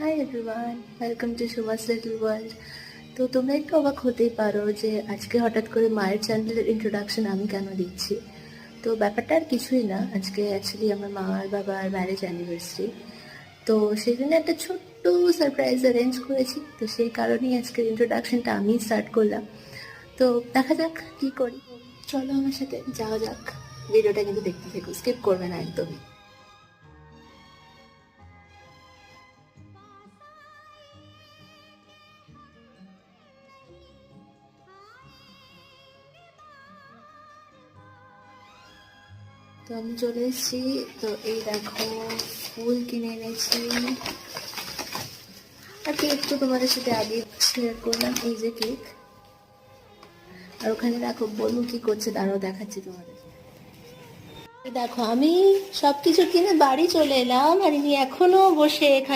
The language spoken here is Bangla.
Hi everyone, welcome to Suma's little world. তো তোমরা একটু অবাক হতেই পারো যে আজকে হঠাৎ করে মায়ের চ্যানেলের ইন্ট্রোডাকশন আমি কেন দিচ্ছি। তো ব্যাপারটা আর কিছুই না, আজকে অ্যাকচুয়ালি আমার মা আর বাবার ম্যারেজ অ্যানিভার্সারি। তো সেই জন্য একটা ছোট্ট সারপ্রাইজ অ্যারেঞ্জ করেছি, তো সেই কারণেই আজকের ইন্ট্রোডাকশনটা আমি স্টার্ট করলাম। তো দেখা যাক কি করি। চলো আমার সাথে যাওয়া যাক। ভিডিওটা কিন্তু দেখতে থেকো, স্কিপ করবে না একদমই। তো আমি চলে এসেছি। তো এই দেখো, ফুল কিনে এনেছি। আর কেক তো তোমাদের সাথে আগে শেয়ার করলাম, এই যে কেক। আর ওখানে দেখো বলু কি করছে, দাঁড়াও দেখাচ্ছি তোমাদের। এই দেখো আমি সবকিছু কিনে বাড়ি চলে এলাম, আর ইনি এখনো বসে এখানে